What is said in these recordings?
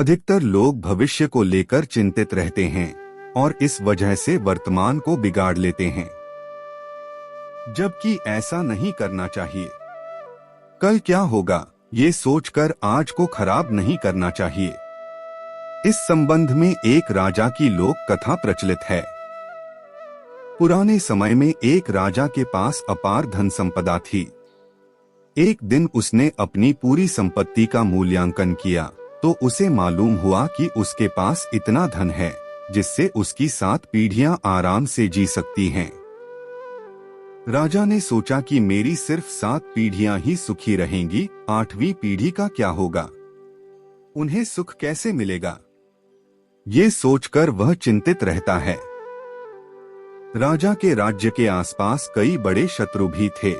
अधिकतर लोग भविष्य को लेकर चिंतित रहते हैं और इस वजह से वर्तमान को बिगाड़ लेते हैं, जबकि ऐसा नहीं करना चाहिए। कल क्या होगा ये सोचकर आज को खराब नहीं करना चाहिए। इस संबंध में एक राजा की लोक कथा प्रचलित है। पुराने समय में एक राजा के पास अपार धन संपदा थी। एक दिन उसने अपनी पूरी संपत्ति का मूल्यांकन किया तो उसे मालूम हुआ कि उसके पास इतना धन है जिससे उसकी 7 पीढ़ियां आराम से जी सकती हैं। राजा ने सोचा कि मेरी सिर्फ 7 पीढ़ियां ही सुखी रहेंगी, 8वीं पीढ़ी का क्या होगा, उन्हें सुख कैसे मिलेगा, ये सोचकर वह चिंतित रहता है। राजा के राज्य के आसपास कई बड़े शत्रु भी थे।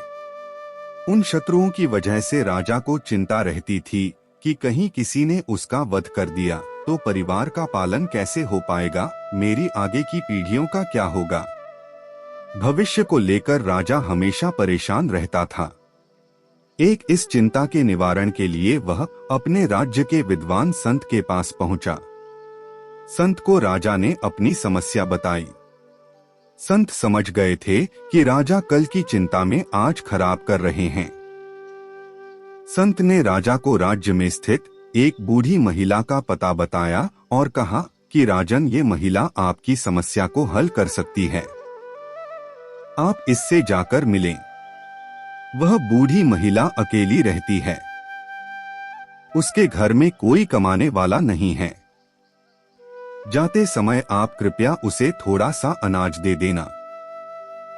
उन शत्रुओं की वजह से राजा को चिंता रहती थी कि कहीं किसी ने उसका वध कर दिया तो परिवार का पालन कैसे हो पाएगा, मेरी आगे की पीढ़ियों का क्या होगा। भविष्य को लेकर राजा हमेशा परेशान रहता था। एक इस चिंता के निवारण के लिए वह अपने राज्य के विद्वान संत के पास पहुंचा। संत को राजा ने अपनी समस्या बताई। संत समझ गए थे कि राजा कल की चिंता में आज खराब कर रहे हैं। संत ने राजा को राज्य में स्थित एक बूढ़ी महिला का पता बताया और कहा कि राजन, ये महिला आपकी समस्या को हल कर सकती है, आप इससे जाकर मिलें। वह बूढ़ी महिला अकेली रहती है, उसके घर में कोई कमाने वाला नहीं है। जाते समय आप कृपया उसे थोड़ा सा अनाज दे देना।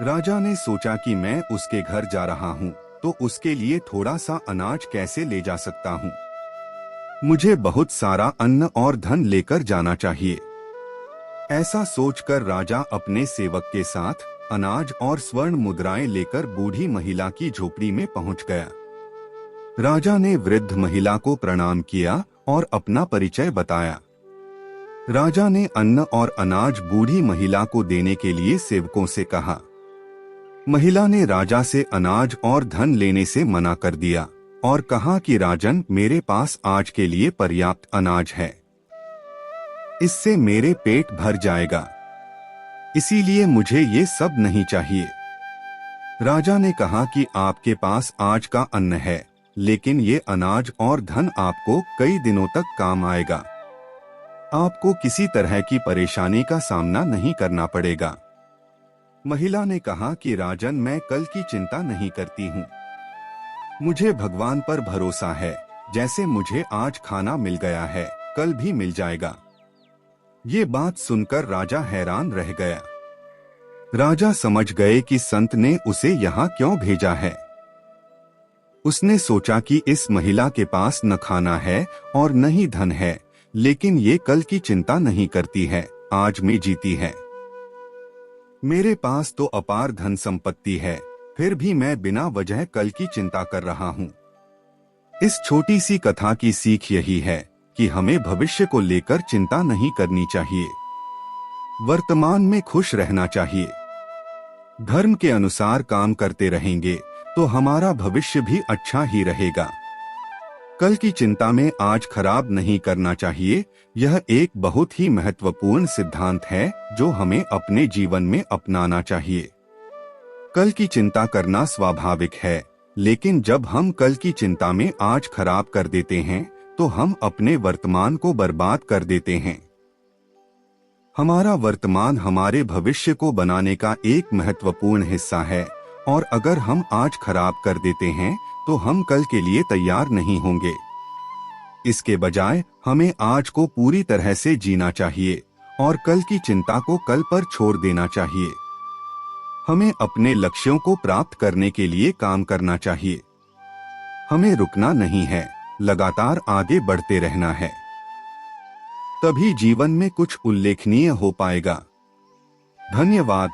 राजा ने सोचा कि मैं उसके घर जा रहा हूँ तो उसके लिए थोड़ा सा अनाज कैसे ले जा सकता हूँ, मुझे बहुत सारा अन्न और धन लेकर जाना चाहिए। ऐसा सोचकर राजा अपने सेवक के साथ अनाज और स्वर्ण मुद्राएं लेकर बूढ़ी महिला की झोपड़ी में पहुंच गया। राजा ने वृद्ध महिला को प्रणाम किया और अपना परिचय बताया। राजा ने अन्न और अनाज बूढ़ी महिला को देने के लिए सेवकों से कहा। महिला ने राजा से अनाज और धन लेने से मना कर दिया और कहा कि राजन, मेरे पास आज के लिए पर्याप्त अनाज है, इससे मेरे पेट भर जाएगा, इसीलिए मुझे ये सब नहीं चाहिए। राजा ने कहा कि आपके पास आज का अन्न है, लेकिन ये अनाज और धन आपको कई दिनों तक काम आएगा, आपको किसी तरह की परेशानी का सामना नहीं करना पड़ेगा। महिला ने कहा कि राजन, मैं कल की चिंता नहीं करती हूँ, मुझे भगवान पर भरोसा है, जैसे मुझे आज खाना मिल गया है कल भी मिल जाएगा। ये बात सुनकर राजा हैरान रह गया। राजा समझ गए कि संत ने उसे यहाँ क्यों भेजा है। उसने सोचा कि इस महिला के पास न खाना है और न ही धन है, लेकिन ये कल की चिंता नहीं करती है, आज में जीती है। मेरे पास तो अपार धन संपत्ति है, फिर भी मैं बिना वजह कल की चिंता कर रहा हूँ। इस छोटी सी कथा की सीख यही है कि हमें भविष्य को लेकर चिंता नहीं करनी चाहिए, वर्तमान में खुश रहना चाहिए। धर्म के अनुसार काम करते रहेंगे तो हमारा भविष्य भी अच्छा ही रहेगा। कल की चिंता में आज खराब नहीं करना चाहिए, यह एक बहुत ही महत्वपूर्ण सिद्धांत है जो हमें अपने जीवन में अपनाना चाहिए। कल की चिंता करना स्वाभाविक है, लेकिन जब हम कल की चिंता में आज खराब कर देते हैं तो हम अपने वर्तमान को बर्बाद कर देते हैं। हमारा वर्तमान हमारे भविष्य को बनाने का एक महत्वपूर्ण हिस्सा है और अगर हम आज खराब कर देते हैं तो हम कल के लिए तैयार नहीं होंगे। इसके बजाय हमें आज को पूरी तरह से जीना चाहिए और कल की चिंता को कल पर छोड़ देना चाहिए। हमें अपने लक्ष्यों को प्राप्त करने के लिए काम करना चाहिए। हमें रुकना नहीं है, लगातार आगे बढ़ते रहना है, तभी जीवन में कुछ उल्लेखनीय हो पाएगा। धन्यवाद।